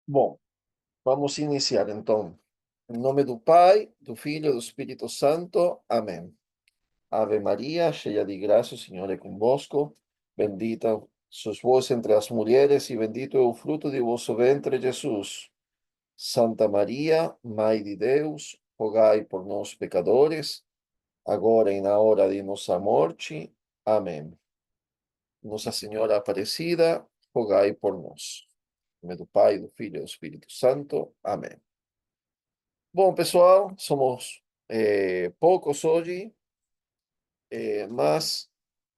Bom, vamos iniciar então. Em nome do Pai, do Filho e do Espírito Santo. Amém. Ave Maria, cheia de graça, o Senhor é convosco. Bendita sois vós entre as mulheres e bendito é o fruto de vosso ventre, Jesus. Santa Maria, Mãe de Deus, rogai por nós, pecadores, agora e na hora de nossa morte. Amém. Nossa Senhora Aparecida, rogai por nós. Em nome do Pai, do Filho e do Espírito Santo. Amém. Bom, pessoal, somos poucos hoje, mas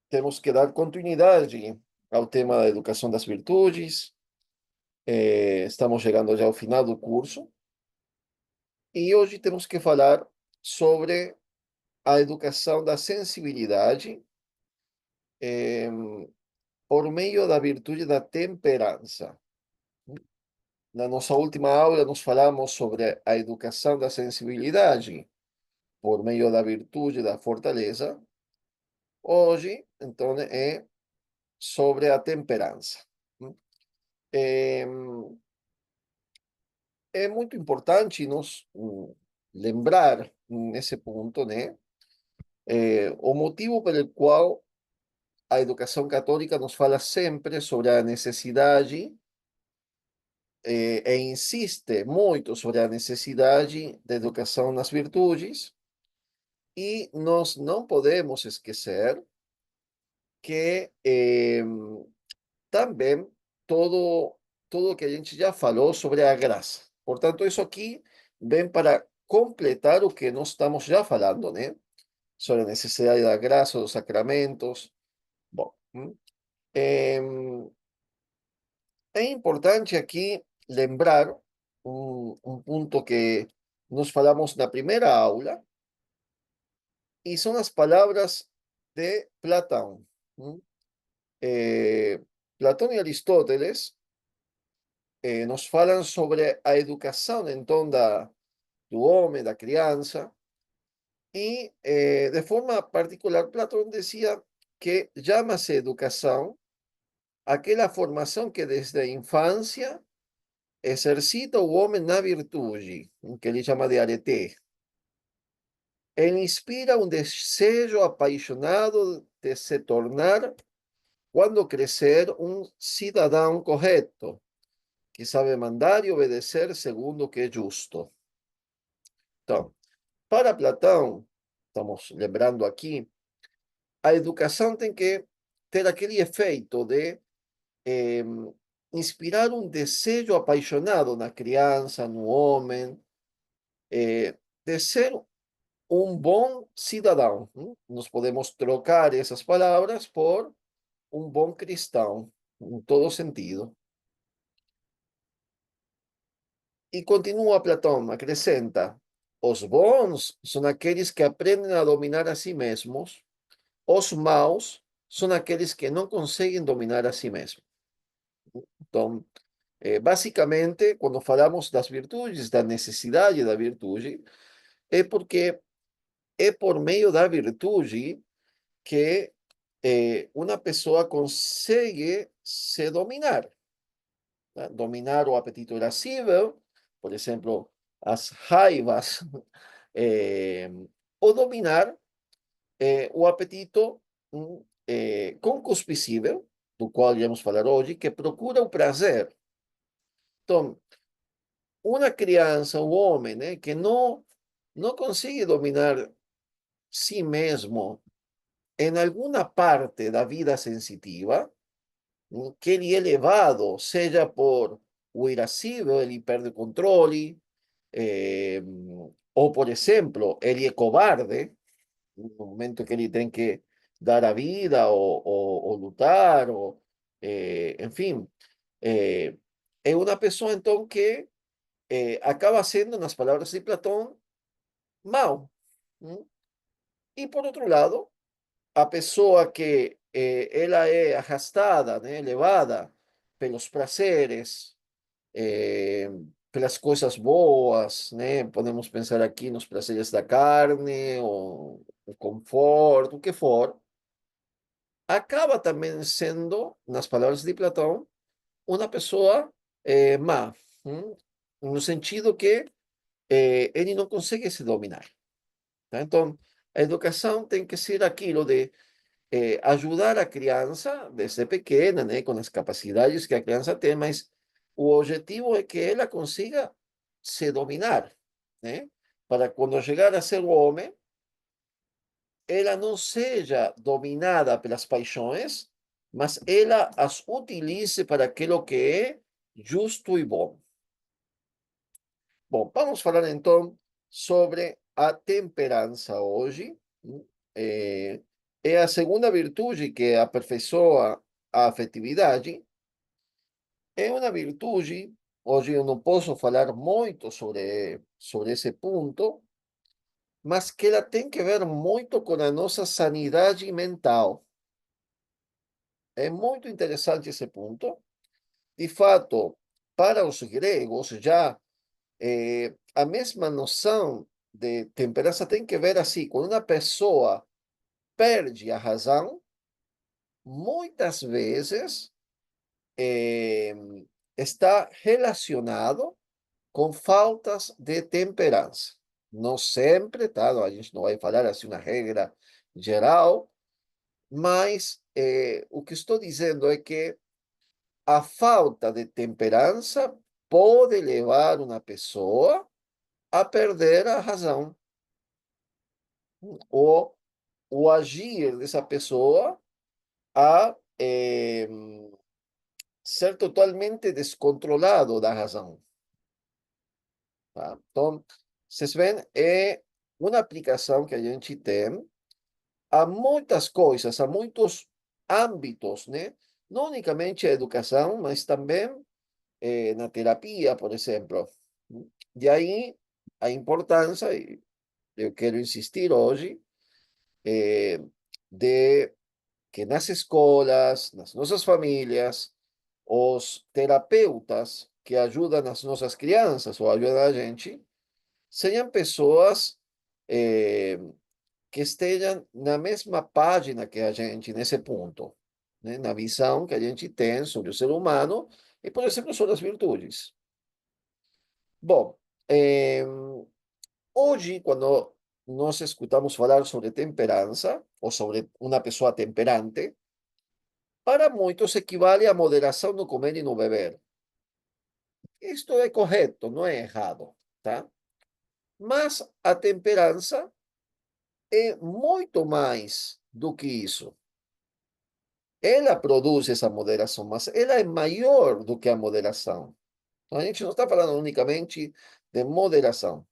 temos que dar continuidade ao tema da educação das virtudes. Estamos chegando já ao final do curso e hoje temos que falar sobre a educação da sensibilidade, eh, por meio da virtude da temperança. Na nossa última aula, nós falamos sobre a educação da sensibilidade por meio da virtude da fortaleza. Hoje, então, é sobre a temperança. É, é muito importante nós lembrar nesse ponto, né, o motivo pelo qual a educação católica nos fala sempre sobre a necessidade e insiste muito sobre a necessidade da educação nas virtudes, e nós não podemos esquecer que também todo o que a gente já falou sobre a graça. Portanto, isso aqui vem para completar o que nós estamos já falando, né? Sobre a necessidade da graça, dos sacramentos. Bom, é importante aqui lembrar um ponto que nós falamos na primeira aula, e são as palavras de Platão. hum. Eh, Platão e Aristóteles nos falam sobre a educação, então, do homem, da criança, e de forma particular, Platão dizia que chama-se educação aquela formação que desde a infância exercita o homem na virtude, que ele chama de arete. Ele inspira um desejo apaixonado de se tornar, quando crescer, um cidadão correto, que sabe mandar e obedecer segundo o que é justo. Então, para Platão, estamos lembrando aqui, a educação tem que ter aquele efeito de eh, inspirar um desejo apaixonado na criança, no homem, de ser um bom cidadão. Nós podemos trocar essas palavras por um bom cristão, em todo sentido. E continua Platão, acrescenta: os bons são aqueles que aprendem a dominar a si mesmos, os maus são aqueles que não conseguem dominar a si mesmos. Então, basicamente, quando falamos das virtudes, da necessidade da virtude, é porque é por meio da virtude que uma pessoa consegue se dominar, né? Dominar o apetite irascível, por exemplo, as raivas, eh, ou dominar o apetite concupiscível, do qual iremos falar hoje, que procura o prazer. Então, uma criança, um homem, né, que não consegue dominar si mesmo em alguma parte da vida sensitiva, que ele é levado, seja por o irascível, ele perde o controle, eh, ou, por exemplo, ele é cobarde, no momento que ele tem que dar a vida ou lutar, enfim, eh, é uma pessoa, então, que acaba sendo, nas palavras de Platão, mal. Hum? E, por outro lado, a pessoa que ela é arrastada, né, levada pelos prazeres, eh, pelas coisas boas, né? Podemos pensar aqui nos prazeres da carne, ou o conforto, o que for, acaba também sendo, nas palavras de Platão, uma pessoa má. no sentido que ele não consegue se dominar. Tá? Então, a educação tem que ser aquilo de ajudar a criança desde pequena, né, com as capacidades que a criança tem, mas o objetivo é que ela consiga se dominar, né? Para quando chegar a ser um homem, ela não seja dominada pelas paixões, mas ela as utilize para aquilo que é justo e bom. Bom, vamos falar então sobre a temperança hoje. É, é a segunda virtude que aperfeiçoa a afetividade. É uma virtude, hoje eu não posso falar muito sobre esse ponto, mas que ela tem que ver muito com a nossa sanidade mental. É muito interessante esse ponto. De fato, para os gregos, já a mesma noção de temperança tem que ver assim, quando uma pessoa perde a razão, muitas vezes eh, está relacionado com faltas de temperança. Não sempre, tá? A gente não vai falar assim uma regra geral, mas o que estou dizendo é que a falta de temperança pode levar uma pessoa a perder a razão, ou o agir dessa pessoa a ser totalmente descontrolado da razão. Tá? Então, vocês veem, é uma aplicação que a gente tem a muitas coisas, a muitos âmbitos, né? Não unicamente a educação, mas também na terapia, por exemplo. De aí a importância, e eu quero insistir hoje, de que nas escolas, nas nossas famílias, os terapeutas que ajudam as nossas crianças ou ajudam a gente, sejam pessoas que estejam na mesma página que a gente nesse ponto, né? Na visão que a gente tem sobre o ser humano e, por exemplo, sobre as virtudes. Bom, hoje, quando nós escutamos falar sobre temperança ou sobre uma pessoa temperante, para muitos equivale a moderação no comer e no beber. Isto é correto, não é errado, tá? Mas a temperança é muito mais do que isso. Ela produz essa moderação, mas ela é maior do que a moderação. Então, a gente não está falando unicamente de moderação.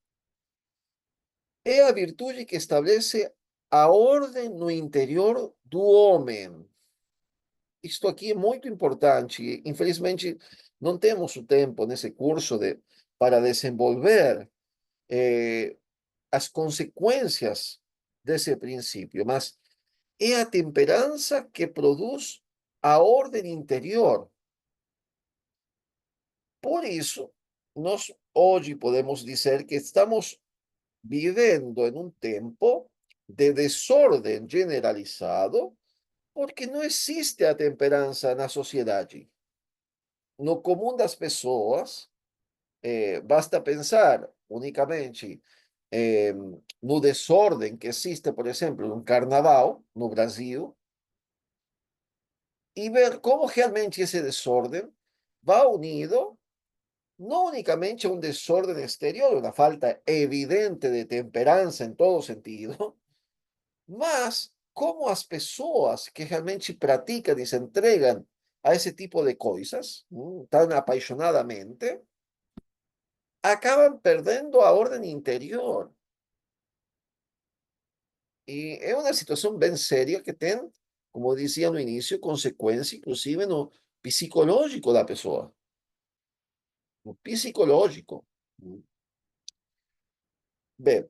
É a virtude que estabelece a ordem no interior do homem. Isto aqui é muito importante. Infelizmente, não temos o tempo nesse curso para desenvolver as consequências desse princípio, mas é a temperança que produz a ordem interior. Por isso, nós hoje podemos dizer que estamos vivendo em um tempo de desordem generalizado, porque não existe a temperança na sociedade. No comum das pessoas, basta pensar unicamente eh, no desordem que existe, por exemplo, no carnaval no Brasil, e ver como realmente esse desordem va unido não unicamente a um desordem exterior, uma falta evidente de temperança em todo sentido, mas como as pessoas que realmente praticam e se entregam a esse tipo de coisas, tão apaixonadamente, acabam perdendo a ordem interior. E é uma situação bem séria que tem, como dizia no início, consequência, inclusive, no psicológico da pessoa. No psicológico. Bem,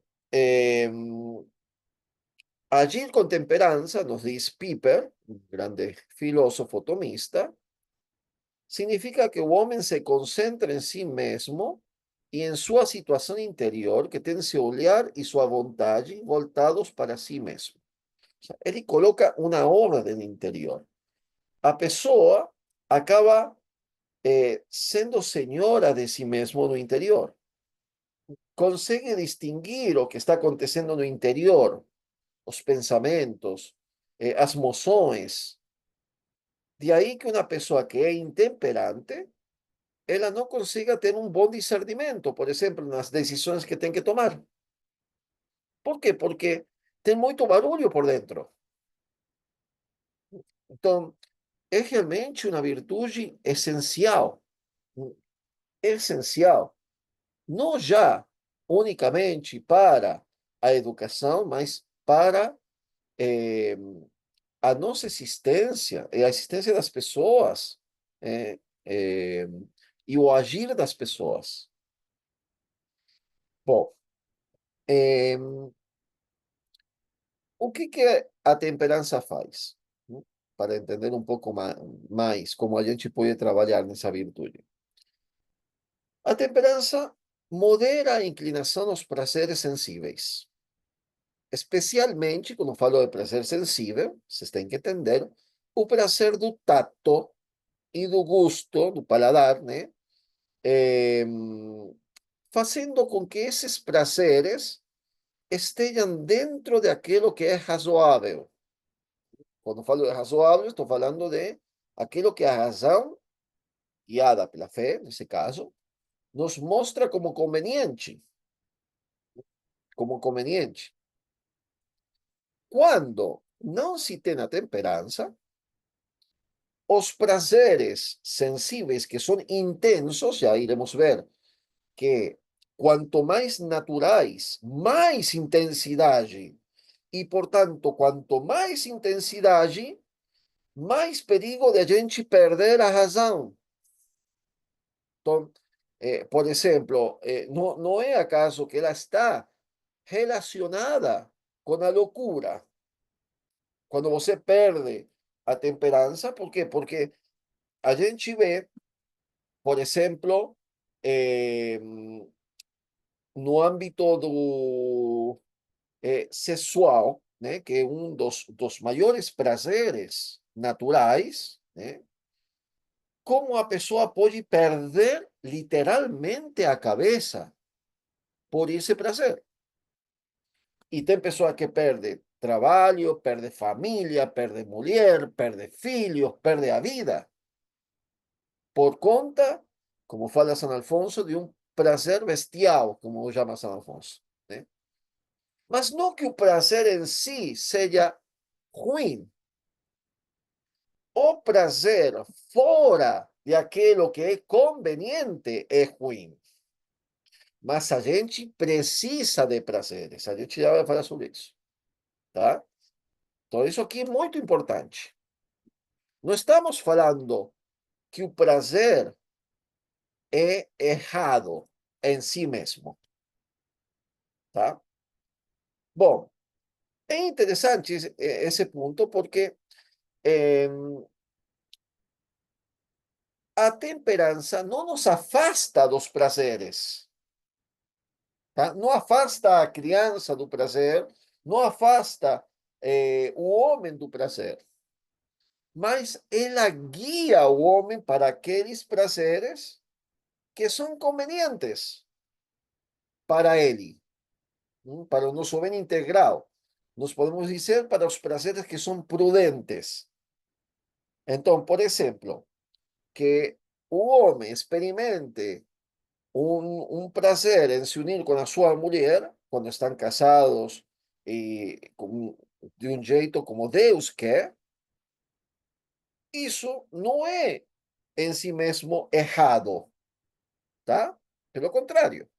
agir con temperanza, nos dice Piper, un grande filósofo tomista, significa que o homem se concentra em si mesmo e em sua situação interior, que tem seu olhar e sua vontade voltados para si mesmo. O sea, ele coloca uma ordem interior. A pessoa acaba sendo senhora de si mesmo no interior. Consegue distinguir o que está acontecendo no interior, os pensamentos, as moções. De aí que uma pessoa que é intemperante, ela não consiga ter um bom discernimento, por exemplo, nas decisões que tem que tomar. Por quê? Porque tem muito barulho por dentro. Então, é realmente uma virtude essencial, essencial, não já unicamente para a educação, mas para eh, a nossa existência e a existência das pessoas eh, eh, e o agir das pessoas. Bom, eh, o que a temperança faz? Né? Para entender um pouco mais como a gente pode trabalhar nessa virtude. A temperança modera a inclinação aos prazeres sensíveis. Especialmente, quando falo de prazer sensível, vocês têm que entender o prazer do tato e do gosto, do paladar, né? Eh, fazendo com que esses prazeres estejam dentro de aquilo que é razoável. Quando falo de razoável, estou falando de aquilo que a razão, guiada pela fé, nesse caso, nos mostra como conveniente, como conveniente. Quando não se tem a temperança, os prazeres sensíveis que são intensos, já iremos ver que quanto mais naturais, mais intensidade. E, portanto, quanto mais intensidade, mais perigo de a gente perder a razão. Então, por exemplo, não é acaso que ela está relacionada com a loucura. Quando você perde a temperança, por quê? Porque a gente vê, por exemplo, eh, no âmbito do sexual, né, que é um dos maiores prazeres naturais, né, como a pessoa pode perder literalmente a cabeça por esse prazer. E tem pessoa que perde trabalho, perde família, perde mulher, perde filhos, perde a vida, por conta, como fala San Alfonso, de um prazer bestial, como chama San Alfonso. Né? Mas não que o prazer em si seja ruim. O prazer fora de aquilo que é conveniente é ruim. Mas a gente precisa de prazeres. A gente já vai falar sobre isso. Tá? Então, isso aqui é muito importante. Não estamos falando que o prazer é errado em si mesmo. Tá? Bom, é interessante esse ponto porque eh, a temperança não nos afasta dos prazeres. Tá? Não afasta a criança do prazer, não afasta o homem do prazer, mas ela guia o homem para aqueles prazeres que são convenientes para ele, para o nosso bem integral. Nós podemos dizer para os prazeres que são prudentes. Então, por exemplo, que o homem experimente prazer em se unir com a sua mulher, quando estão casados e de um jeito como Deus quer, isso não é em si mesmo errado, tá? Pelo contrário,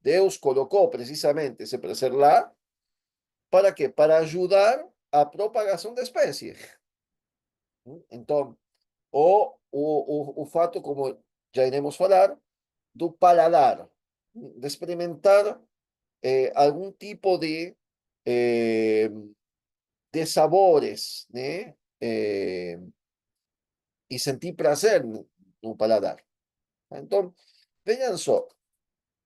Deus colocou precisamente esse prazer lá, para quê? Para ajudar a propagação da espécie. Então, o fato, como já iremos falar, do paladar, de experimentar algum tipo eh, de sabores, né? E sentir prazer no paladar. Então, vejam só,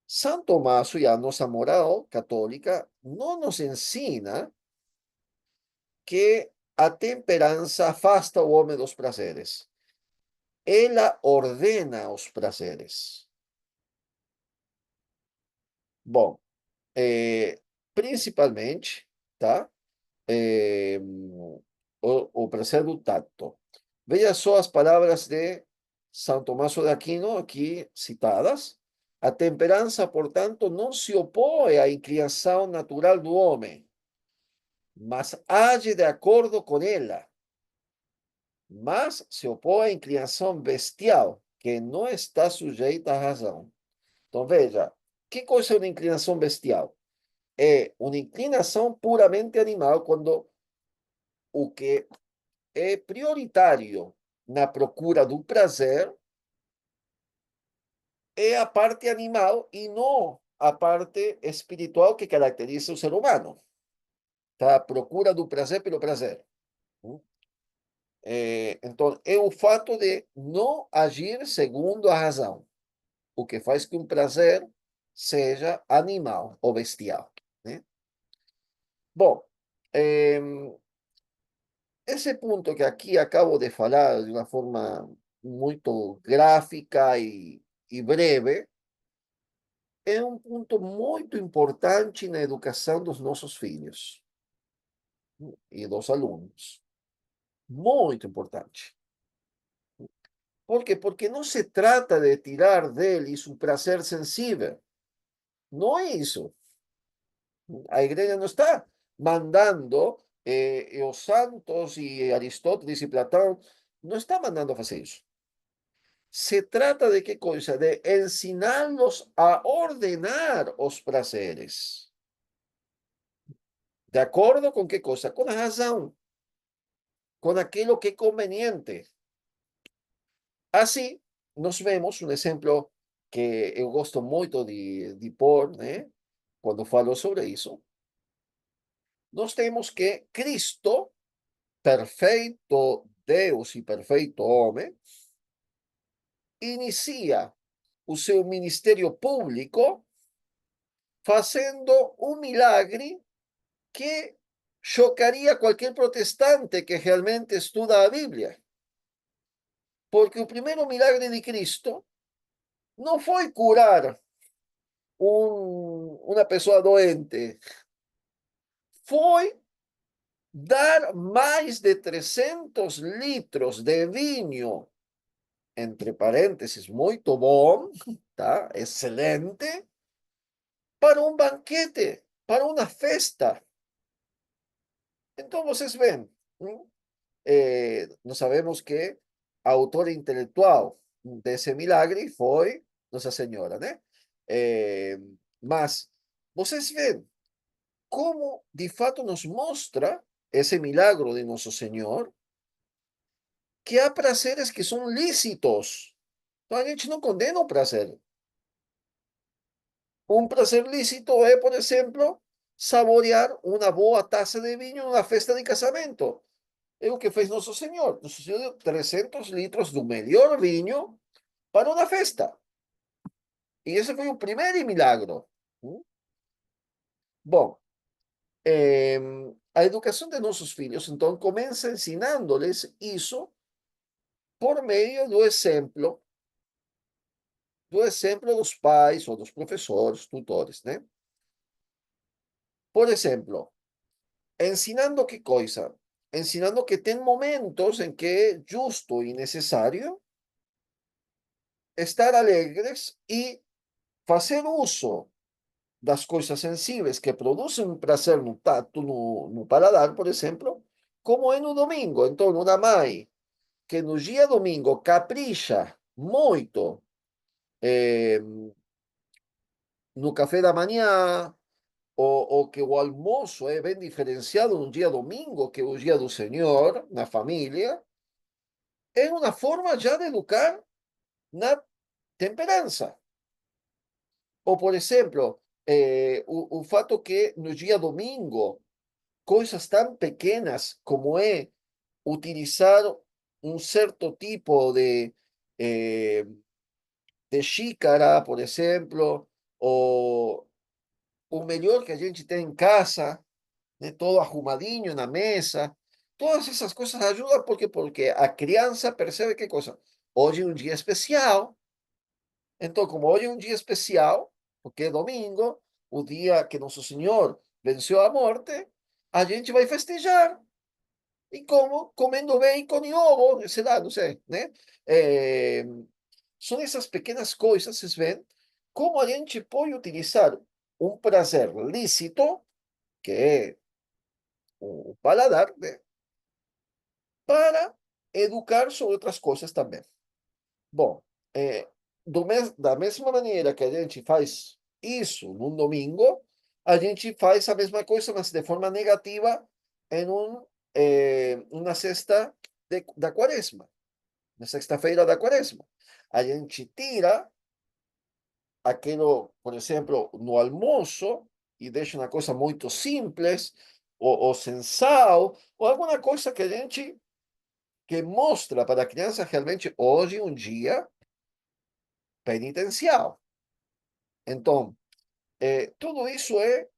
São Tomás e a nossa moral católica não nos ensina que a temperança afasta o homem dos prazeres. ela ordena os prazeres. Bom, principalmente, tá? Eh, o prazer do tacto. Veja só as palavras de São Tomás de Aquino aqui citadas. A temperança, portanto, não se opõe à inclinação natural do homem, mas age de acordo com ela. Mas se opõe à inclinação bestial, que não está sujeita à razão. Então, veja, que coisa é uma inclinação bestial? É uma inclinação puramente animal, quando o que é prioritário na procura do prazer é a parte animal e não a parte espiritual que caracteriza o ser humano. Tá? A procura do prazer pelo prazer. Então, é o fato de não agir segundo a razão, o que faz que um prazer seja animal ou bestial. Né? Bom, eh, esse ponto que aqui acabo de falar de uma forma muito gráfica e breve é um ponto muito importante na educação dos nossos filhos e dos alunos. Muito importante. ¿Por quê? Porque não se trata de tirar deles um prazer sensível. Não é isso. A igreja não está mandando, os santos e Aristóteles e Platão, não está mandando fazer isso. Se trata de qué cosa? De ensinarlos a ordenar os prazeres. ¿De acuerdo con qué cosa? Con la razón, con aquello que es conveniente. Así, nos vemos un ejemplo que eu gosto muito de pôr, né? Quando falo sobre isso. Nós temos que Cristo, perfeito Deus e perfeito homem, inicia o seu ministério público fazendo um milagre que chocaría a cualquier protestante que realmente estuda a Biblia. Porque o primeiro milagre de Cristo não foi curar uma pessoa doente, foi dar mais de 300 litros de vinho, entre parênteses, muito bom, tá? Excelente, para um banquete, para uma festa. Então, vocês veem, nós sabemos que a autora intelectual desse milagre foi Nossa Senhora, né? Mas vocês veem como de fato nos mostra esse milagro de Nosso Senhor que há prazeres que são lícitos. Então a gente não condena o prazer. Um prazer lícito é, por exemplo, saborear uma boa taça de vinho numa festa de casamento. É o que fez Nosso Senhor. Nosso Senhor deu 300 litros do melhor vinho para uma festa. E esse foi o primeiro milagro. Bom, a educação de nossos filhos, então, começa ensinando-lhes isso por meio do exemplo dos pais ou dos professores, tutores, né? Por exemplo, ensinando que coisa? Ensinando que tem momentos em que é justo e necessário estar alegres e fazer uso das coisas sensíveis que produzem um prazer no tato, no paladar, por exemplo, como é no domingo. Então, uma mãe que no dia domingo capricha muito no café da manhã, ou que o almoço é bem diferenciado no dia domingo, que é o dia do Senhor, na família, é uma forma já de educar na temperança. Ou, por exemplo, o fato que no dia domingo, coisas tão pequenas como é utilizar um certo tipo de xícara, por exemplo, ou o melhor que a gente tem em casa, né, todo arrumadinho na mesa. Todas essas coisas ajudam porque a criança percebe que coisa? hoje é um dia especial. Então, como hoje é um dia especial, porque é domingo, o dia que Nosso Senhor venceu a morte, a gente vai festejar. E como? Comendo bacon e ovo, sei lá, não sei, né? Eh, São essas pequenas coisas, vocês veem, como a gente pode utilizar um prazer lícito, que é o paladar, né? Para educar sobre outras coisas também. Bom, eh, da mesma maneira que a gente faz isso num domingo, a gente faz a mesma coisa, mas de forma negativa, uma sexta da quaresma, na sexta-feira da quaresma. A gente tira aquilo, por exemplo, no almoço, e deixa uma coisa muito simples, ou sem sal, ou alguma coisa que a gente que mostra para a criança realmente hoje um dia penitencial. Então, tudo isso é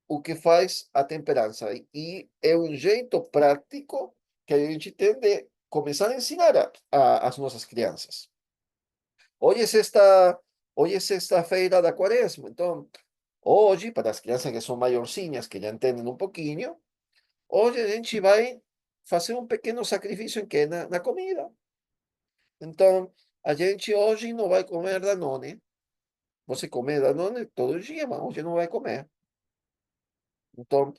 o que faz a temperança. E é um jeito prático que a gente tem de começar a ensinar as nossas crianças. Hoje é sexta, hoje é sexta-feira da quaresma. Então, hoje, para as crianças que são maiorzinhas, que já entendem um pouquinho, hoje a gente vai fazer um pequeno sacrifício em que? Na comida. Então, a gente hoje não vai comer Danone. Você come Danone todo dia, mas hoje não vai comer. Então,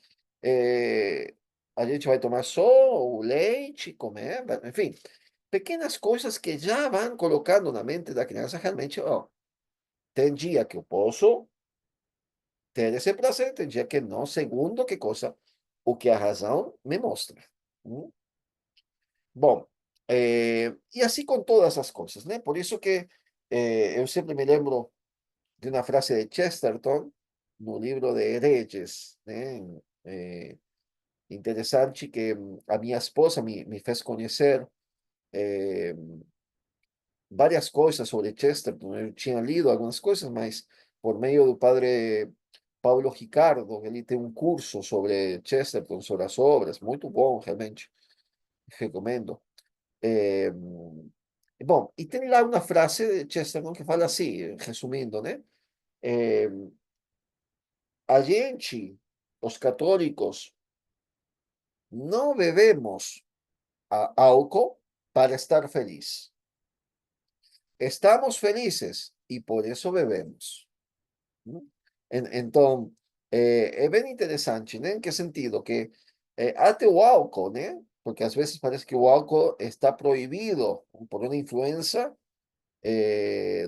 a gente vai tomar só o leite, comer, enfim, pequenas coisas que já vão colocando na mente da criança realmente, ó, tem dia que eu posso ter esse prazer, tem dia que não, segundo que coisa, o que a razão me mostra. Hum? Bom, e assim com todas as coisas, né? Por isso que eu sempre me lembro de uma frase de Chesterton, no livro de Hereges, né? Eh, Interessante que a minha esposa me fez conhecer eh, várias coisas sobre Chesterton. Eu tinha lido algumas coisas, mas por meio do padre Paulo Ricardo, ele tem um curso sobre Chesterton, sobre as obras, muito bom, realmente, recomendo. Eh, Bom, e tem lá uma frase de Chesterton que fala assim, resumindo, né? Eh, a gente, os católicos, não bebemos álcool para estar feliz. Estamos felices e por isso bebemos. ¿No? Então, é bem interessante, né? Em que sentido? Que até o álcool, né? Porque às vezes parece que o álcool está proibido por uma influência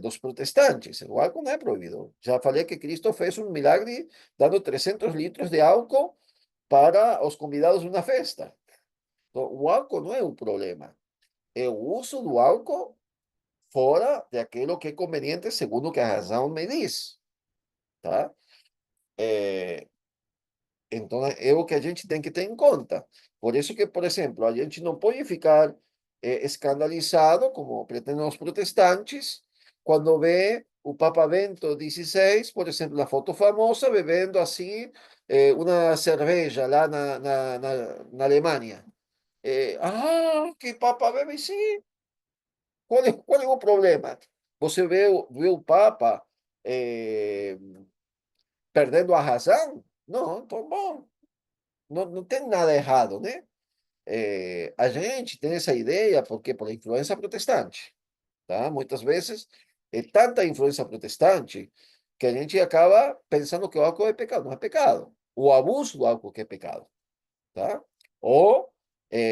dos protestantes. O álcool não é proibido. Já falei que Cristo fez um milagre dando 300 litros de álcool para os convidados de uma festa. Então, o álcool não é o problema. É o uso do álcool fora de aquilo que é conveniente segundo o que a razão me diz, tá? É, então, é o que a gente tem que ter em conta. Por isso que, por exemplo, a gente não pode ficar escandalizado, como pretendem os protestantes, quando vê o Papa Bento XVI, por exemplo, na foto famosa, bebendo assim uma cerveja lá na Alemanha. Que Papa bebe sim. Qual é o problema? Você vê o Papa eh, perdendo a razão? Não, então, bom, não tem nada errado, né? A gente tem essa ideia porque por influência protestante, tá? Muitas vezes é tanta influência protestante que a gente acaba pensando que o álcool é pecado. Não é pecado. O abuso do álcool que é pecado, tá? Ou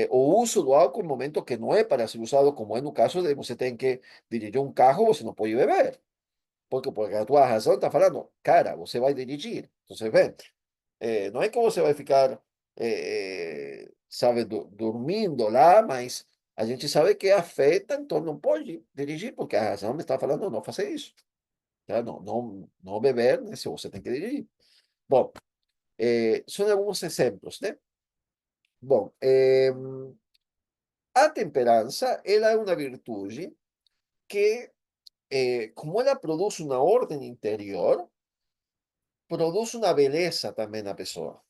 o uso do álcool em momento que não é para ser usado, como é no caso de você tem que dirigir um carro, você não pode beber. Porque a tua razão está falando, cara, você vai dirigir. Então, vem, não é que você vai ficar, sabe, dormindo lá, mas a gente sabe que afeta, então não pode dirigir, porque a razão me está falando não fazer isso. Tá? Não beber, né, se você tem que dirigir. Bom, são alguns exemplos, né? Bom, a temperança, ela é uma virtude que, como ela produz uma ordem interior, produz uma beleza também na pessoa.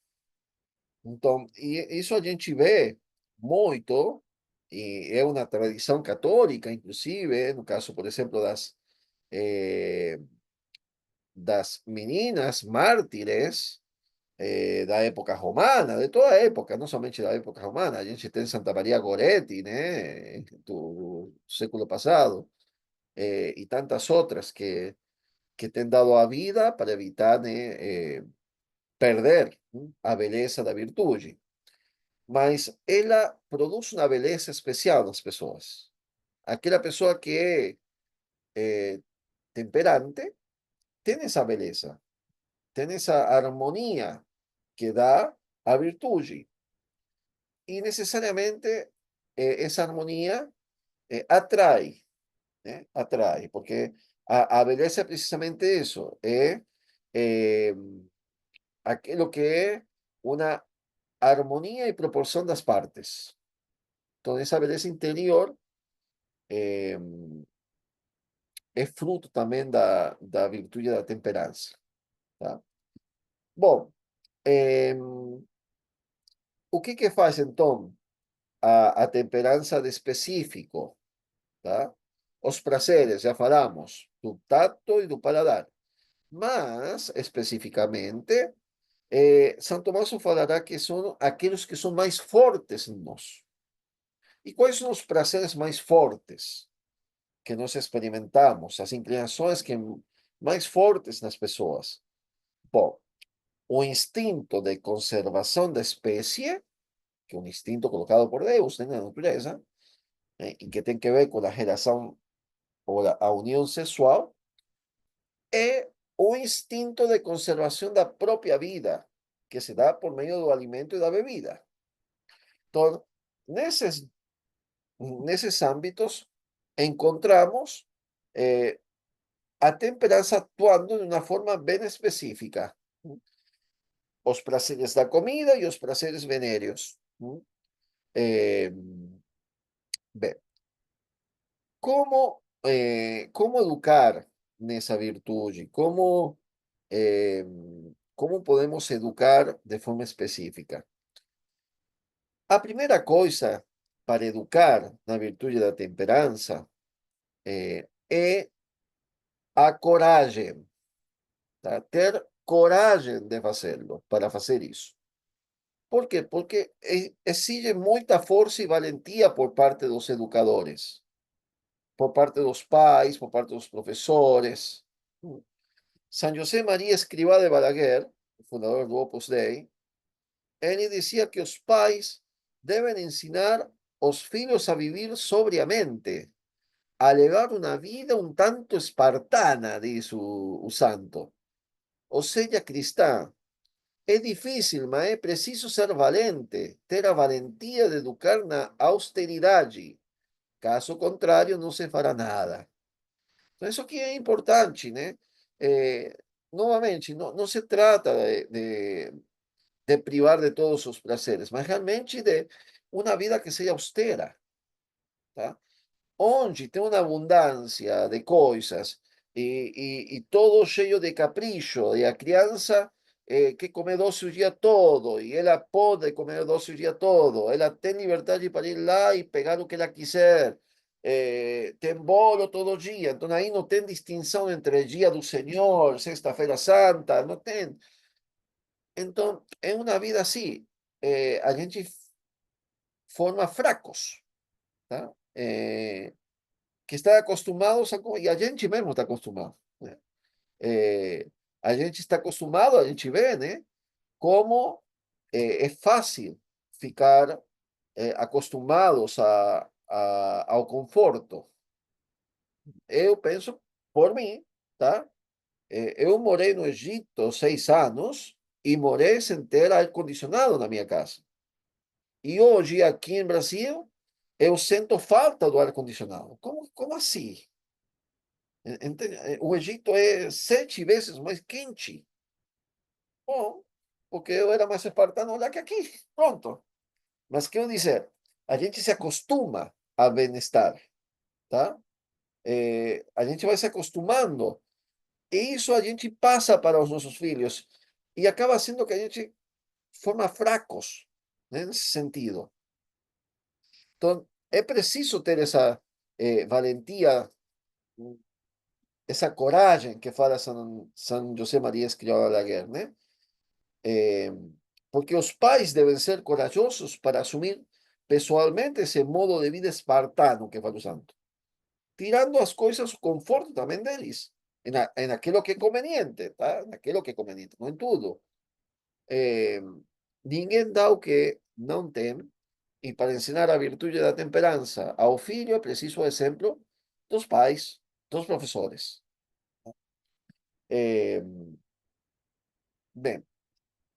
Então, e isso a gente vê muito. e é uma tradição católica, inclusive, no caso, por exemplo, eh, das meninas mártires da época romana, de toda a época, não somente da época romana. A gente tem Santa Maria Goretti, né, do século passado, e tantas outras que têm dado a vida para evitar, né, perder, né, a beleza da virtude. Mas ela produz uma beleza especial nas pessoas. Aquela pessoa que é temperante tem essa beleza, tem essa harmonia que dá a virtude. E necessariamente essa harmonia atrai, né? Atrai, porque a beleza é precisamente isso, é eh, aquilo que é uma harmonia e proporção das partes. Então, essa beleza interior eh, é fruto também da virtude da temperança, tá? Bom, eh, o que que faz então a temperança de específico, tá? Os prazeres, já falamos, do tato e do paladar. Mas, especificamente, São Tomás falará que são aqueles que são mais fortes em nós. E quais são os prazeres mais fortes que nós experimentamos, as inclinações que mais fortes nas pessoas? Bom, o instinto de conservação da espécie, que é um instinto colocado por Deus, né, na natureza, e que tem que ver com a geração ou a união sexual, é o instinto de conservação da própria vida, que se dá por meio do alimento e da bebida. Então, nesses, nesses âmbitos, encontramos eh, a temperança atuando de uma forma bem específica. Os prazeres da comida e os prazeres venéreos. Eh, bem, como educar nessa virtude? Eh, como podemos educar de forma específica? A primeira coisa para educar na virtude da temperança é a coragem, tá? Ter coragem de fazê-lo, para fazer isso. Por quê? Porque exige muita força e valentia por parte dos educadores, por parte dos pais, por parte dos professores. San José María Escrivá de Balaguer, fundador do Opus Dei, ele dizia que os pais devem ensinar os filhos a viver sobriamente, a levar uma vida um tanto espartana, diz o santo, ou seja, cristã. É difícil, mas é preciso ser valente, ter a valentia de educar na austeridade. Caso contrário, não se fará nada. Então, isso aqui é importante, né? Novamente, não se trata de privar de todos os prazeres, mas realmente de uma vida que seja austera, tá? Onde tem uma abundância de coisas e todo cheio de capricho, e a criança quer comer doce o dia todo, e ela pode comer doce o dia todo, ela tem liberdade para ir lá e pegar o que ela quiser, tem bolo todo dia, então aí não tem distinção entre dia do Senhor, Sexta-feira Santa, não tem. Então, é uma vida assim, a gente forma fracos, tá? Que está acostumados e a gente mesmo está acostumado, né? A gente está acostumado, a gente vê, né? Como é fácil ficar acostumados ao conforto. Eu penso por mim, tá? Eu morei no Egito 6 anos e morei sem ter ar-condicionado na minha casa. E hoje, aqui em Brasil, eu sinto falta do ar-condicionado. Como assim? Entende? O Egito é 7 vezes mais quente. Bom, porque eu era mais espartano lá que aqui. Pronto. Mas quero dizer, a gente se acostuma a bem-estar, tá? A gente vai se acostumando. E isso a gente passa para os nossos filhos. E acaba sendo que a gente forma fracos, né, nesse sentido. Então, É preciso ter essa valentia, essa coragem que fala São José Maria Escrivá Balaguer, né? Eh, porque os pais devem ser corajosos para assumir pessoalmente esse modo de vida espartano que fala o santo, tirando as coisas, o conforto também deles, em aquilo que é conveniente, tá? Naquilo que é conveniente, não em tudo. Eh, ninguém dá o que não tem, e para ensinar a virtude da temperança ao filho é preciso o exemplo dos pais, dos professores. Eh, bem,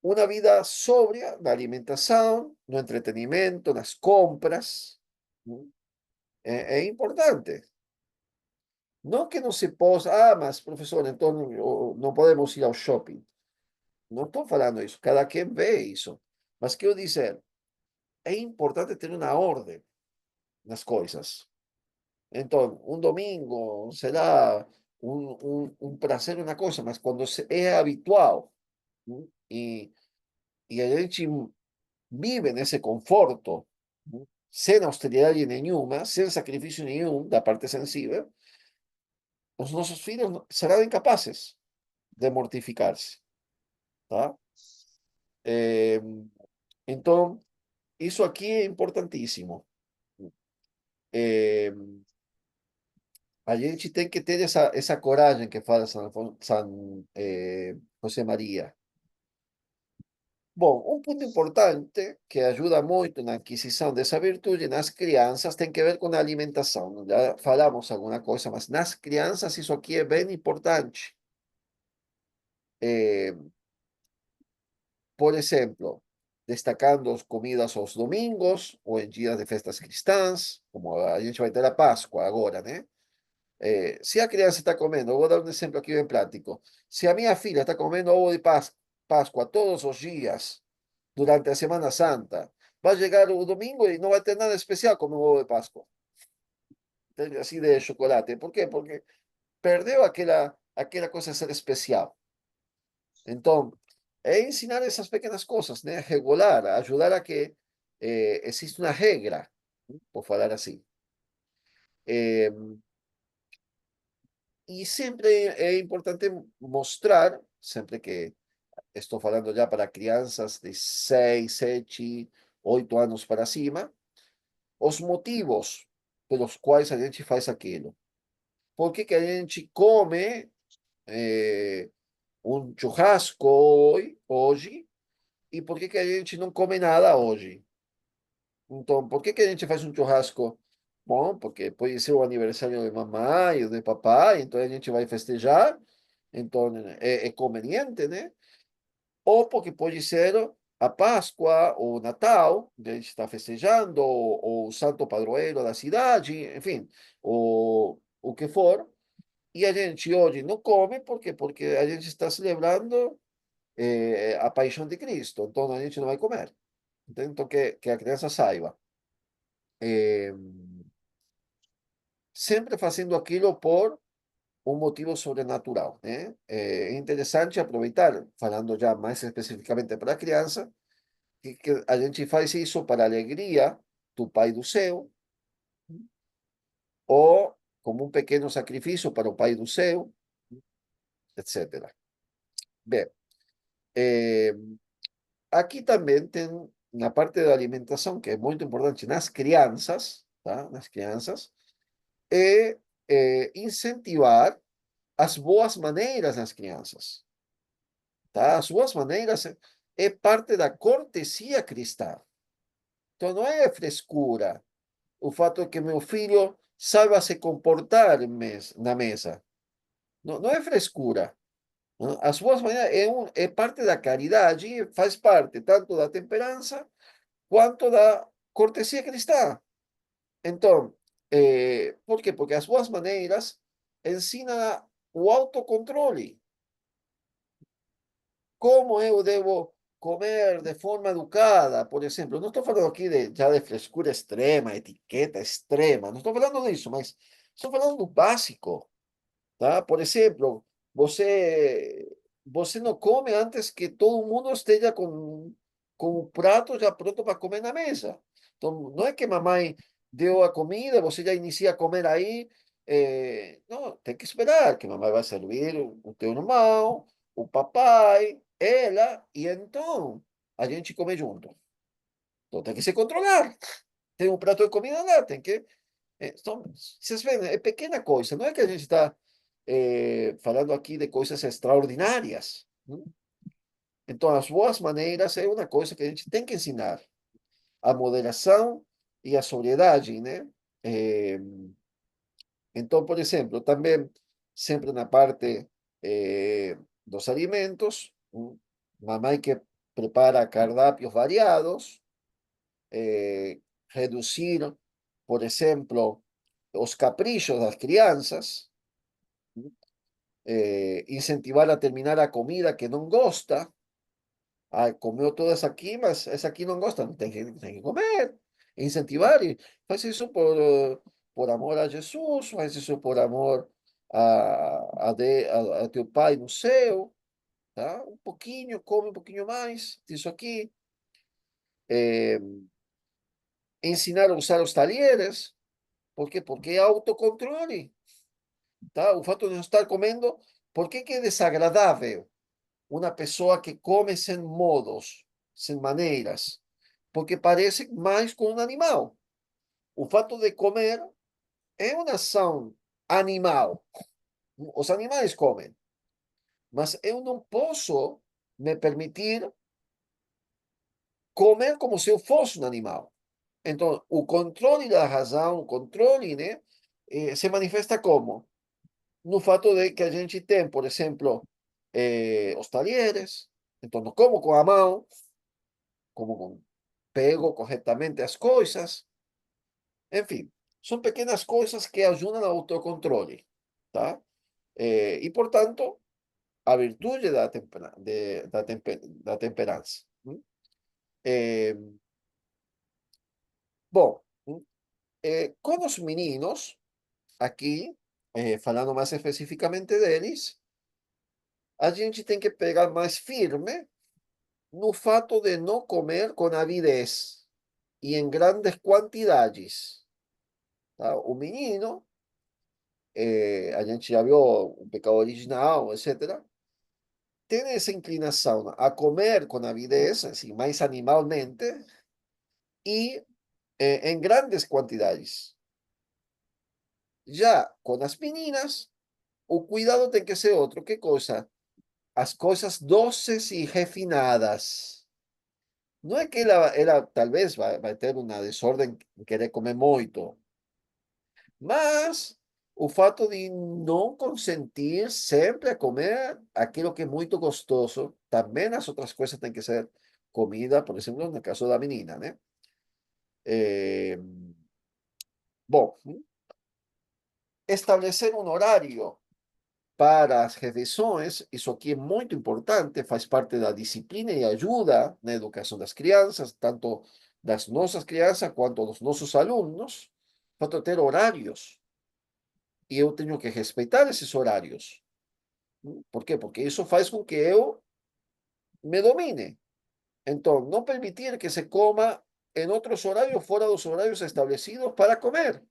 uma vida sóbria na alimentação, no entretenimento, nas compras, é importante. Não que não se possa, mas professor, então não podemos ir ao shopping. Não estou falando isso, cada quem vê isso. Mas quero dizer, é importante ter uma ordem nas coisas. Então, um domingo será um prazer, uma coisa, mas quando é habitual, né, e a gente vive nesse conforto, né, sem austeridade nenhuma, sem sacrifício nenhum da parte sensível, os nossos filhos serão incapazes de mortificar-se, tá? Eh, então, isso aqui é importantíssimo. Eh, a gente tem que ter essa coragem que fala José Maria. Bom, um ponto importante que ajuda muito na aquisição dessa virtude nas crianças tem que ver com a alimentação. Já falamos alguma coisa, mas nas crianças isso aqui é bem importante. Eh, por exemplo, destacando as comidas aos domingos ou em dias de festas cristãs, como a gente vai ter a Páscoa agora, né? Se a criança está comendo, eu vou dar um exemplo aqui bem prático. Se a minha filha está comendo ovo de Páscoa todos os dias, durante a Semana Santa, vai chegar o domingo e não vai ter nada especial como o ovo de Páscoa, assim de chocolate. ¿Por quê? Porque perdeu aquela coisa de ser especial. Então, é ensinar essas pequenas coisas, né? Regular, ajudar a que exista uma regra, por falar assim. Eh, e sempre é importante mostrar, sempre que estou falando já para crianças de 6, 7, 8 anos para cima, os motivos pelos quais a gente faz aquilo. Por que que a gente come um churrasco hoje e por que que a gente não come nada hoje? Então, por que que a gente faz um churrasco? Bom, porque pode ser o aniversário de mamãe ou de papai, então a gente vai festejar, então é conveniente, né? Ou porque pode ser a Páscoa ou o Natal, que a gente está festejando, ou o santo padroeiro da cidade, enfim, o que for. E a gente hoje não come, por quê? Porque a gente está celebrando a paixão de Cristo, então a gente não vai comer. Então, que a criança saiba. Eh, sempre fazendo aquilo por um motivo sobrenatural, né? É interessante aproveitar, falando já mais especificamente para a criança, que a gente faz isso para a alegria do Pai do céu, ou como um pequeno sacrifício para o Pai do céu, etc. Bem, eh, aqui também tem na parte da alimentação, que é muito importante nas crianças, tá? Nas crianças, é incentivar as boas maneiras nas crianças, tá? As boas maneiras é parte da cortesia cristã. Então não é frescura o fato de que meu filho saiba se comportar na mesa. Não, não é frescura. Não? As boas maneiras é parte da caridade, faz parte tanto da temperança quanto da cortesia cristã. Então, por quê? Porque as boas maneiras ensinam o autocontrole. Como eu devo comer de forma educada, por exemplo. Não estou falando aqui já de frescura extrema, etiqueta extrema. Não estou falando disso, mas estou falando do básico, tá? Por exemplo, você não come antes que todo mundo esteja com o prato já pronto para comer na mesa. Então, não é que mamãe deu a comida, você já inicia a comer aí, não, tem que esperar que mamãe vai servir o teu irmão, o papai, ela, e então a gente come junto. Então tem que se controlar. Tem um prato de comida lá, tem que. Então, vocês veem, é pequena coisa, não é que a gente está falando aqui de coisas extraordinárias. Né? Então, as boas maneiras é uma coisa que a gente tem que ensinar. A moderação e a sobriedade, né? Eh, então, por exemplo, também, sempre na parte dos alimentos, mamãe que prepara cardápios variados, reduzir, por exemplo, os caprichos das crianças, incentivar a terminar a comida que não gosta. Ah, comeu todas aqui, mas essa aqui não gosta, tem que comer. Incentivar, e faz isso por amor a Jesus, faz isso por amor a teu pai no céu, tá? Um pouquinho, come um pouquinho mais disso aqui. Eh, ensinar a usar os talheres, por quê? Porque é autocontrole, tá? O fato de não estar comendo, por que que é desagradável uma pessoa que come sem modos, sem maneiras? Porque parece mais com um animal. O fato de comer é uma ação animal. Os animais comem, mas eu não posso me permitir comer como se eu fosse um animal. Então, o controle da razão, o controle, né, se manifesta como? No fato de que a gente tem, por exemplo, os talheres, então não como com a mão, como com, pego corretamente as coisas, enfim, são pequenas coisas que ajudam ao autocontrole, tá? E, portanto, a virtude da temperança. Eh, bom, com os meninos, aqui, falando mais especificamente deles, a gente tem que pegar mais firme no fato de não comer com avidez e em grandes quantidades. Tá? O menino, a gente já viu o pecado original, etc. Tem essa inclinação a comer com avidez, assim, mais animalmente, e em grandes quantidades. Já com as meninas, o cuidado tem que ser outro. Que coisa? As coisas doces e refinadas. Não é que ela talvez vai ter uma desordem em querer comer muito, mas o fato de não consentir sempre a comer aquilo que é muito gostoso, também as outras coisas têm que ser comida, por exemplo, no caso da menina, né? Eh, bom, estabelecer um horário para as refeições, isso aqui é muito importante, faz parte da disciplina e ajuda na educação das crianças, tanto das nossas crianças quanto dos nossos alunos, para ter horários. E eu tenho que respeitar esses horários. Por quê? Porque isso faz com que eu me domine. Então, não permitir que se coma em outros horários fora dos horários estabelecidos para comer.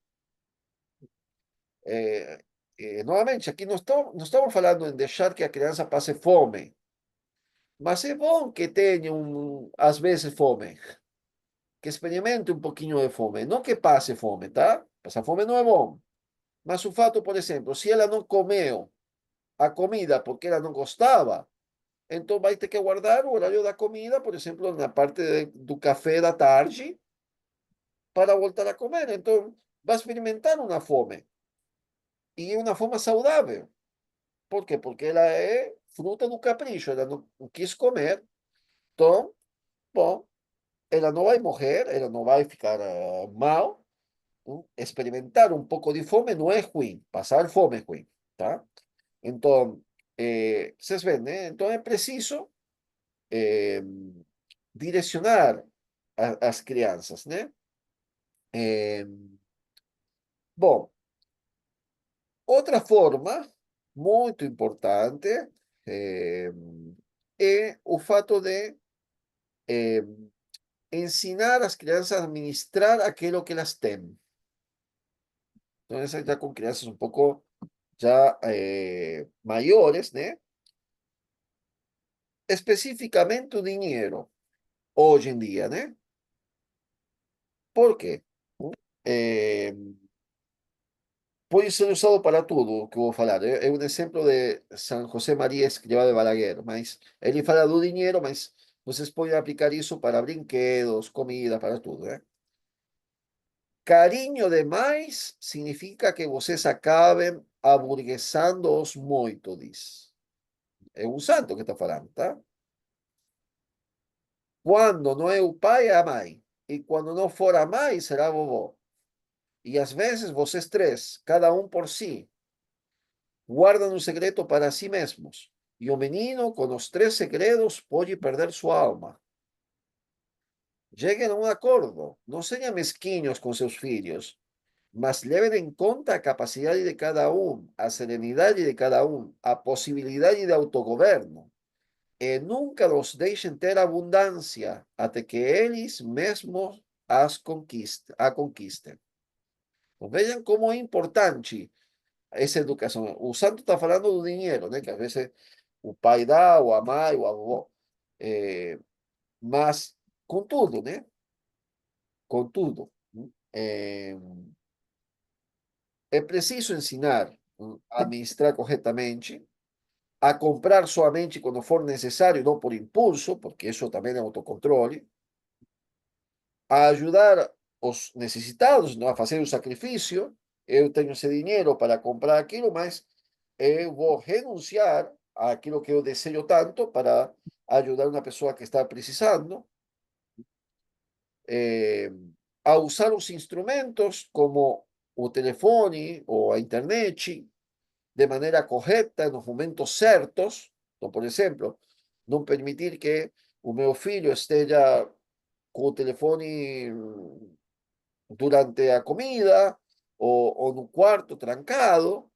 Novamente, aqui não estamos falando em deixar que a criança passe fome, mas é bom que tenha, às vezes, fome, que experimente um pouquinho de fome, não que passe fome, tá? Passar fome não é bom. Mas o fato, por exemplo, se ela não comeu a comida porque ela não gostava, então vai ter que guardar o horário da comida, por exemplo, na parte do café da tarde, para voltar a comer. Então, vai experimentar uma fome, e uma fome saudável. Por quê? Porque ela é fruta do capricho, ela não quis comer. Então, bom, ela não vai morrer, ela não vai ficar mal. Experimentar um pouco de fome não é ruim, passar fome é ruim, tá? Então, vocês veem, né? Então é preciso eh, direcionar as crianças, né? Eh, bom, outra forma muito importante eh, é o fato de eh, ensinar as crianças a administrar aquilo que elas têm. Entonces, ya con crianças un poco ya mayores, ¿no? Específicamente o dinheiro, hoje em dia, né? Por quê? Eh, Pode ser usado para tudo o que eu vou falar. É um exemplo de San José María Escrivá de Balaguer, mas ele fala do dinheiro, mas vocês podem aplicar isso para brinquedos, comida, para tudo, né? Carinho demais significa que vocês acabem aburguesando-os muito, diz. É um santo que está falando, tá? Quando não é o pai, é a mãe. E quando não for a mãe, será a vovó. E às vezes vocês três, cada um por si, guardan un secreto para sí mesmos. E o menino, com os três segredos, pode perder sua alma. Lleguem a um acordo. Não sejam mesquinhos com seus filhos, mas levem em conta a capacidade de cada um, a serenidade de cada um, a possibilidade de autogoverno. E nunca os deixem ter abundância, até que eles mesmos a conquistem. Então, vejam como é importante essa educação. O santo está falando do dinheiro, né? Que às vezes o pai dá, ou a mãe, ou a avó. É, mas, contudo, né? Contudo, é preciso ensinar a administrar corretamente, a comprar somente quando for necessário, não por impulso, porque isso também é autocontrole, a ajudar os necessitados, não a fazer o sacrifício. Eu tenho esse dinheiro para comprar aquilo, mas eu vou renunciar àquilo que eu desejo tanto para ajudar uma pessoa que está precisando, eh, a usar os instrumentos como o telefone ou a internet de maneira correta nos momentos certos. Então, por exemplo, não permitir que o meu filho esteja com o telefone durante a comida ou no quarto trancado,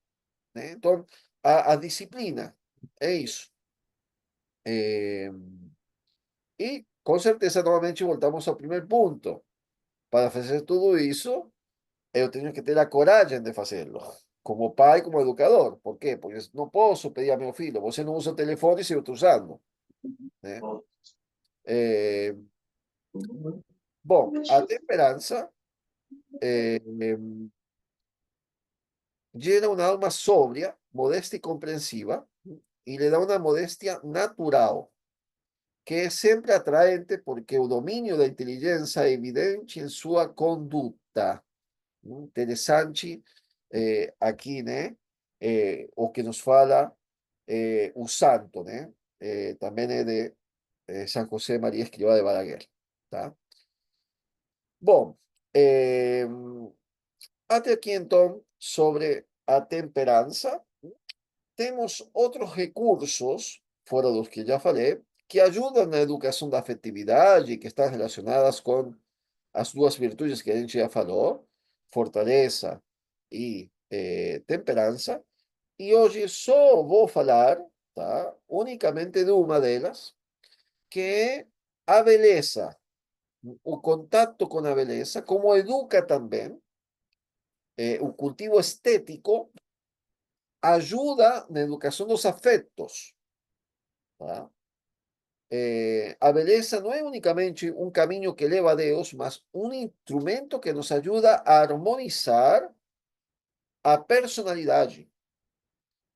né? Então, a disciplina é isso. E, com certeza, novamente voltamos ao primeiro ponto. Para fazer tudo isso, eu tenho que ter a coragem de fazê-lo, como pai, como educador. Por quê? Porque não posso pedir a meu filho, você não usa o telefone se eu estou usando, né? Eh, Bom, a temperança gera uma alma sóbria, modesta e compreensiva, e lhe dá uma modéstia natural, que é sempre atraente porque o domínio da inteligência é evidente em sua conduta. Interessante aqui, né? O que nos fala o santo, né? Também é de San José María Escrivá de Balaguer, tá? Bom, até aqui então sobre a temperança. Temos outros recursos, fora dos que já falei, que ajudam na educação da afetividade, que estão relacionadas com as duas virtudes que a gente já falou, fortaleza e temperança. E hoje só vou falar, tá, unicamente de uma delas, que é a beleza, o contato com a beleza, como educa também, o cultivo estético ajuda na educação dos afetos, tá? A beleza não é unicamente um caminho que leva a Deus, mas um instrumento que nos ajuda a harmonizar a personalidade.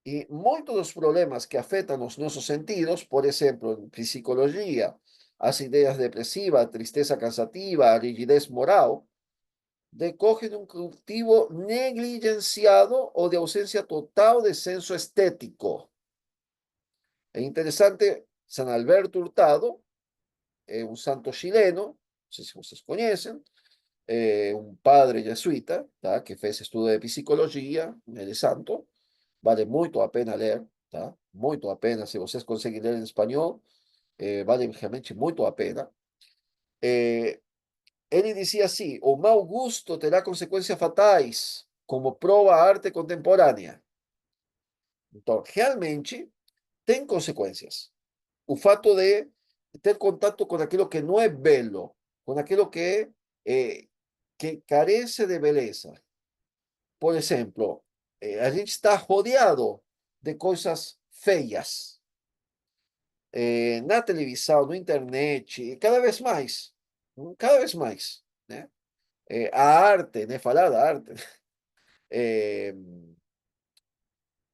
E muitos dos problemas que afetam os nossos sentidos, por exemplo, em psicologia, as ideias depressivas, a tristeza cansativa, a rigidez moral, decorrem de um cultivo negligenciado ou de ausência total de senso estético. É interessante, San Alberto Hurtado, un santo chileno, no sé si ustedes conocen, un padre jesuita, tá? Que fez estudo de psicologia, ele é santo, vale muito a pena ler, tá? Muito a pena, se vocês conseguem ler em espanhol, vale realmente muito a pena. Ele dizia assim: o mau gosto terá consequências fatais, como prova a arte contemporânea. Então, realmente, tem consequências. O fato de ter contato com aquilo que não é belo, com aquilo que carece de beleza. por exemplo, a gente está rodeado de coisas feias, na televisão, na internet, e cada vez mais, né? A arte, né? Falar da arte. Eh,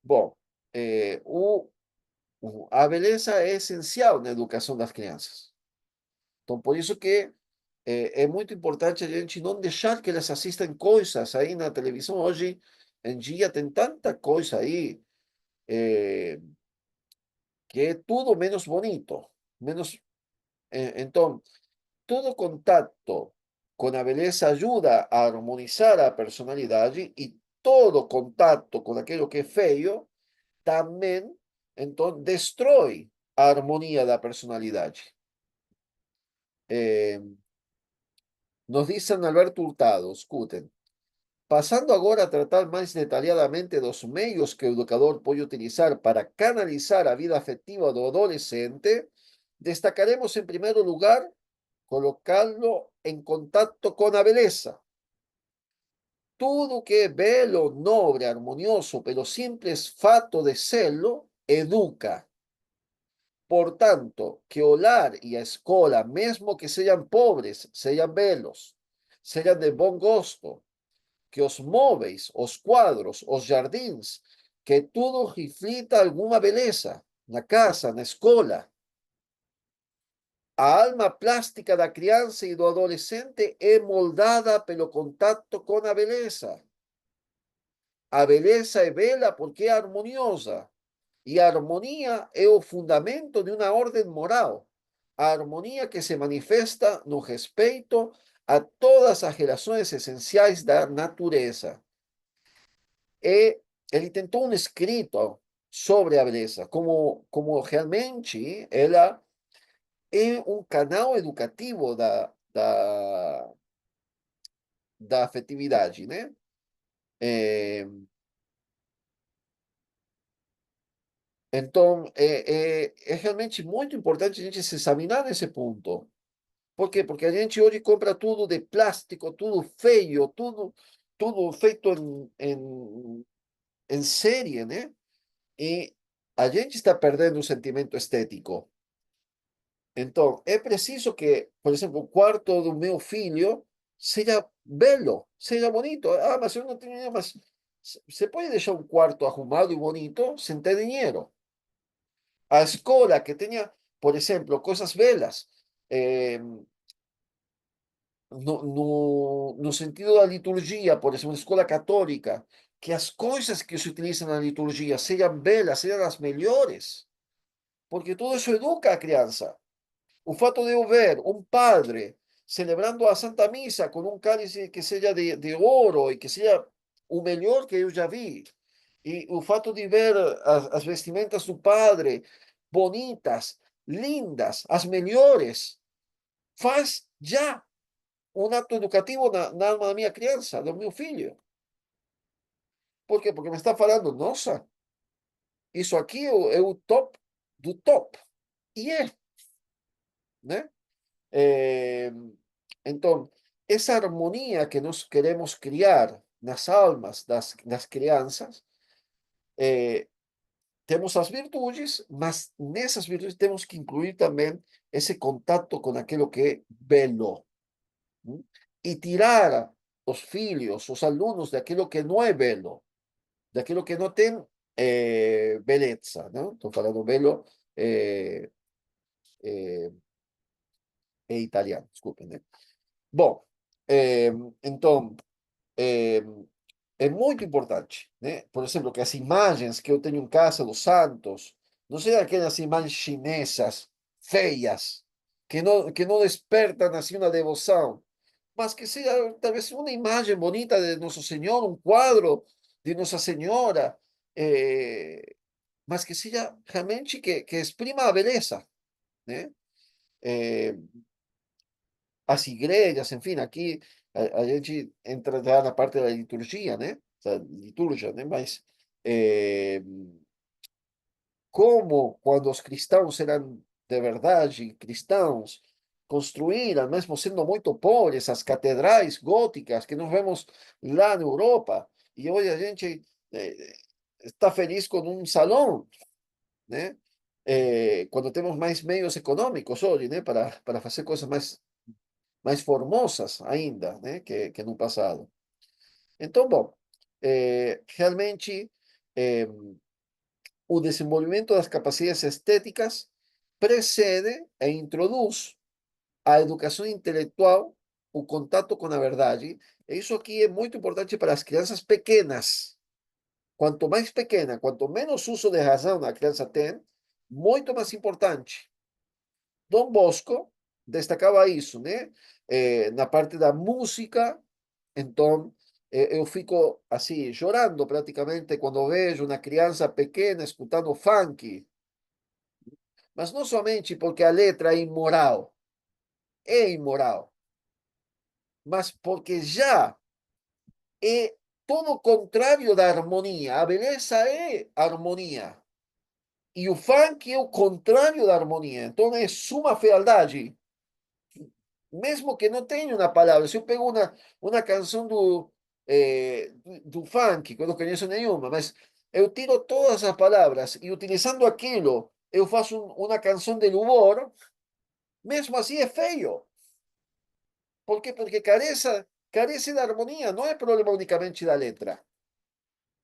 bom, a beleza é essencial na educação das crianças. Então, por isso que é muito importante a gente não deixar que elas assistam coisas aí na televisão. Hoje em dia tem tanta coisa aí que é tudo menos bonito, menos. Então, todo contacto com a beleza ajuda a harmonizar a personalidade e todo contacto com aquilo que é feio também, então, destrói a harmonia da personalidade. Eh, nos dice Alberto Hurtado, escutem. Passando agora a tratar mais detalhadamente dos meios que o educador pode utilizar para canalizar a vida afetiva do adolescente, destacaremos, em primeiro lugar, colocá-lo em contato com a beleza. Tudo que é belo, nobre, harmonioso, pelo simples fato de serlo, educa. Portanto, que o lar e a escola, mesmo que sejam pobres, sejam belos, sejam de bom gosto, que os móveis, os quadros, os jardins, que tudo reflita alguma beleza na casa, na escola. A alma plástica da criança e do adolescente é moldada pelo contato com a beleza. A beleza é bela porque é harmoniosa. E a harmonia é o fundamento de uma ordem moral. A harmonia que se manifesta no respeito a todas as relações essenciais da natureza. E ele tentou um escrito sobre a beleza, como realmente ela é um canal educativo da afetividade, né? É, então, é realmente muito importante a gente se examinar nesse ponto. Por quê? Porque a gente hoje compra tudo de plástico, tudo feio, tudo feito em série, né? E a gente está perdendo o sentimento estético. Então, é preciso que, por exemplo, o quarto do meu filho seja belo, seja bonito. Ah, mas eu não tenho dinheiro, mas você pode deixar um quarto arrumado e bonito sem ter dinheiro. A escola que tenha, por exemplo, coisas belas. Eh, no sentido da liturgia, por exemplo, escola católica, que as coisas que se utilizam na liturgia sejam belas, sejam as melhores, porque tudo isso educa a criança. O fato de eu ver um padre celebrando a Santa Missa com um cálice que seja de ouro e que seja o melhor que eu já vi, e o fato de ver as vestimentas do padre bonitas, lindas, as melhores, faz já um ato educativo na alma da minha criança, do meu filho. Por quê? Porque me está falando, nossa, isso aqui é o top do top. E é, né? Eh, então, essa harmonia que nós queremos criar nas almas das crianças, eh, temos as virtudes, mas nessas virtudes temos que incluir também esse contato com aquilo que é belo. ¿M? E tirar os filhos, os alunos, daquilo que não é belo, daquilo que não tem beleza, não? Estou falando belo eh, é italiano, desculpem, né? Bom, eh, então, eh, é muito importante, né? Por exemplo, que as imagens que eu tenho em casa dos santos não sejam aquelas imagens chinesas, feias, que não despertam assim uma devoção, mas que seja talvez uma imagem bonita de Nosso Senhor, um quadro de Nossa Senhora, mas que seja realmente que exprima a beleza, né? Eh, as igrejas, enfim, aqui a gente entra já na parte da liturgia, né? Da liturgia, né? Mas eh, como quando os cristãos eram de verdade cristãos, construíram, mesmo sendo muito pobres, as catedrais góticas que nós vemos lá na Europa, e hoje a gente está feliz com um salão, né? Quando temos mais meios econômicos hoje, né? Para fazer coisas mais formosas ainda, né? Que no passado. Então, bom, realmente eh, o desenvolvimento das capacidades estéticas precede e introduz a educação intelectual, o contato com a verdade. Isso aqui é muito importante para as crianças pequenas. Quanto mais pequena, quanto menos uso de razão a criança tem, muito mais importante. Dom Bosco destacava isso, né? Na parte da música, então, eu fico assim, chorando praticamente quando vejo uma criança pequena escutando funk, mas não somente porque a letra é imoral, mas porque já é todo o contrário da harmonia. A beleza é harmonia. E o funk é o contrário da harmonia. Então é suma fealdade. Mesmo que não tenha uma palavra. Se eu pego uma canção do funk, que eu não conheço nenhuma, mas eu tiro todas as palavras e utilizando aquilo, eu faço uma canção de louvor, mesmo assim é feio. Por quê? Porque carece da harmonia. Não é problema unicamente da letra,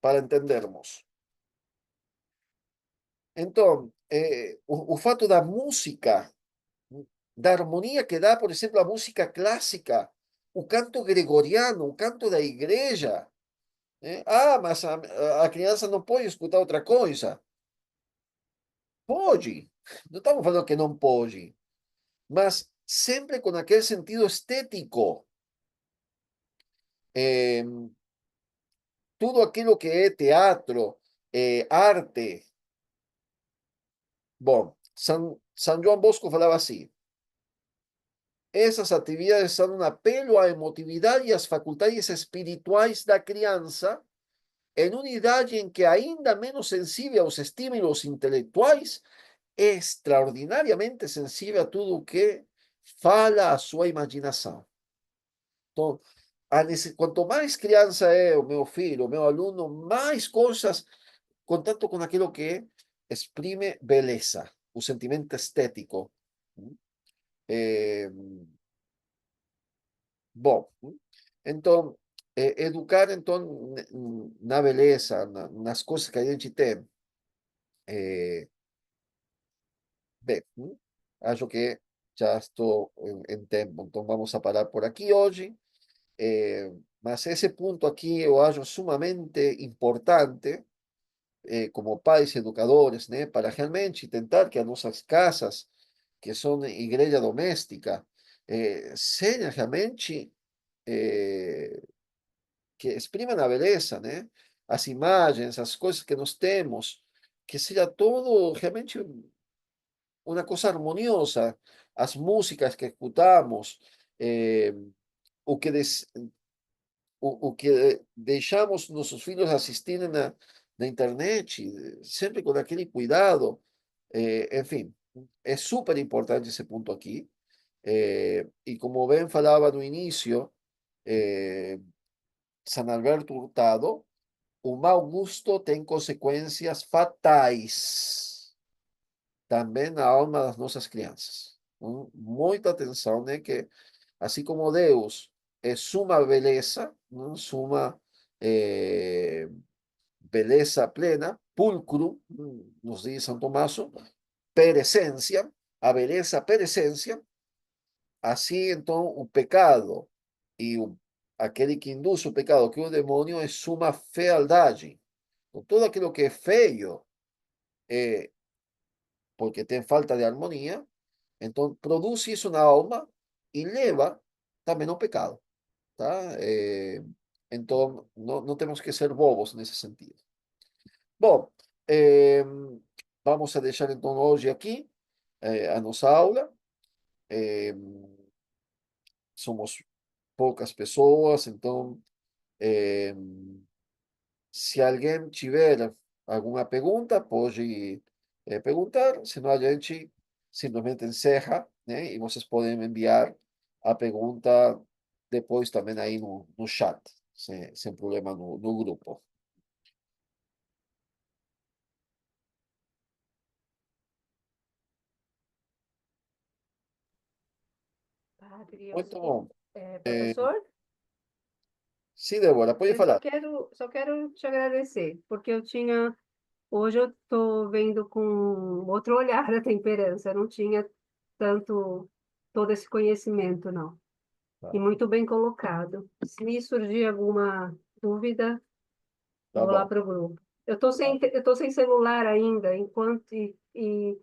para entendermos. Então, o fato da música, da harmonia que dá, por exemplo, a música clássica, o canto gregoriano, o canto da igreja, né? Ah, mas a criança não pode escutar outra coisa. Pode. Não estamos falando que não pode, mas sempre com aquele sentido estético. Eh, Tudo aquilo que é teatro, arte. Bom, São João Bosco falava assim: essas atividades são um apelo à emotividade e às faculdades espirituais da criança, em uma idade em que ainda menos sensível aos estímulos intelectuais, é extraordinariamente sensível a tudo o que fala a sua imaginação. Então, quanto mais criança é o meu filho, o meu aluno, mais coisas, contato com aquilo que exprime beleza, o sentimento estético. Eh, Bom, então, educar então na beleza, nas coisas que a gente tem, eh, bem, acho que já estou em tempo, então vamos a parar por aqui hoje. Mas esse ponto aqui eu acho sumamente importante, como pais educadores, né, para realmente tentar que as nossas casas, que são igreja doméstica, sejam realmente eh, que expriman a beleza, né? As imagens, as coisas que nós temos, que seja todo realmente uma coisa harmoniosa, as músicas que escutamos, eh, o que o que deixamos nossos filhos assistirem na internet, sempre com aquele cuidado, enfim, é super importante esse ponto aqui. E como bem falava no início, San Alberto Hurtado, o mau gosto tem consequências fatais também na alma das nossas crianças. Muita atenção, né? Que assim como Deus é suma beleza, não? Suma beleza plena, pulcro, nos diz São Tommaso, per essência, a beleza per essência, assim então o pecado e aquele que induz o pecado, que é o demônio, é suma fealdade. Então, todo aquilo que é feio, é, porque tem falta de harmonia, então produz isso na alma e leva também ao pecado, tá? Então, não temos que ser bobos nesse sentido. Bom, vamos a deixar então hoje aqui a nossa aula. Eh, Somos poucas pessoas, então, eh, se alguém tiver alguma pergunta, pode perguntar, senão a gente simplesmente encerra, né? E vocês podem enviar a pergunta depois também aí no chat. sem problema no grupo. Padre, Muito bom. É, professor, sim, Débora, pode eu só falar. quero, só quero te agradecer, porque hoje eu estou vendo com outro olhar a temperança, eu não tinha todo esse conhecimento, não. Tá, E muito bem colocado. Se me surgir alguma dúvida, tá vou lá bom. para o grupo. Tá. Eu tô sem celular ainda, e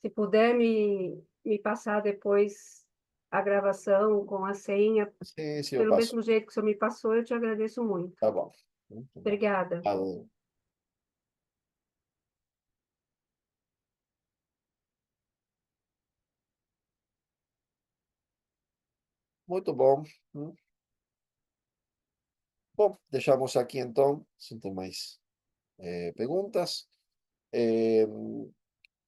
se puder me passar depois a gravação com a senha, Sim, sim, eu pelo passo. mesmo jeito que o senhor me passou, eu te agradeço muito. Tá bom. Muito bom. Obrigada. Valeu. Muito bom. Hum. Bom, deixamos aqui então, sem ter mais perguntas. Eh,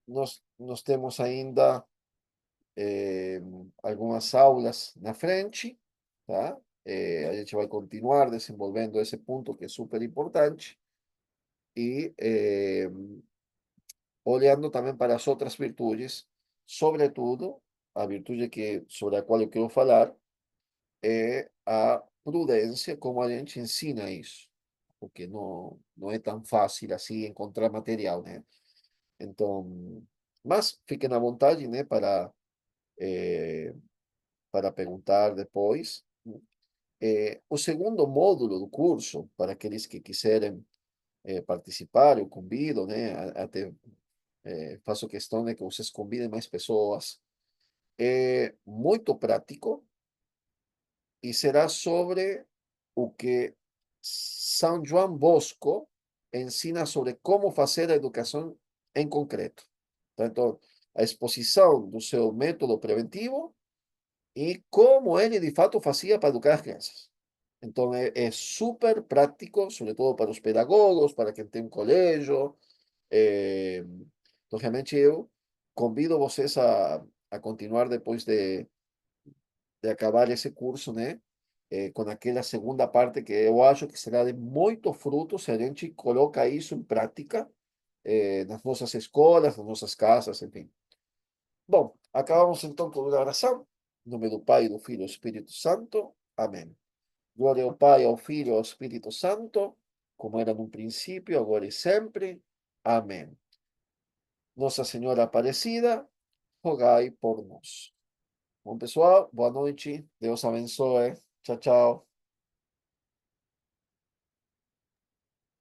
nós temos ainda algumas aulas na frente, tá? A gente vai continuar desenvolvendo esse ponto que é super importante e olhando também para as outras virtudes, sobretudo a virtude sobre a qual eu quero falar é a prudência, como a gente ensina isso, porque não é tão fácil assim encontrar material, né? Então, mas fiquem à vontade, né, para perguntar depois. O segundo módulo do curso, para aqueles que quiserem participar, eu convido, né, até faço questão de que vocês convidem mais pessoas. É muito prático e será sobre o que São João Bosco ensina sobre como fazer a educação em concreto. Então, a exposição do seu método preventivo e como ele de fato fazia para educar as crianças. Então, é super prático, sobretudo para os pedagogos, para quem tem um colégio. Eh, então, realmente, eu convido vocês a continuar depois de acabar esse curso, né? Com aquela segunda parte que eu acho que será de muito fruto se a gente coloca isso em prática nas nossas escolas, nas nossas casas, enfim. Bom, acabamos então com a oração. Em nome do Pai, do Filho e do Espírito Santo. Amém. Glória ao Pai, ao Filho e ao Espírito Santo, como era no princípio, agora e sempre. Amém. Nossa Senhora Aparecida, rogai por nós. Bom, pessoal, boa noite. Deus abençoe. Tchau, tchau.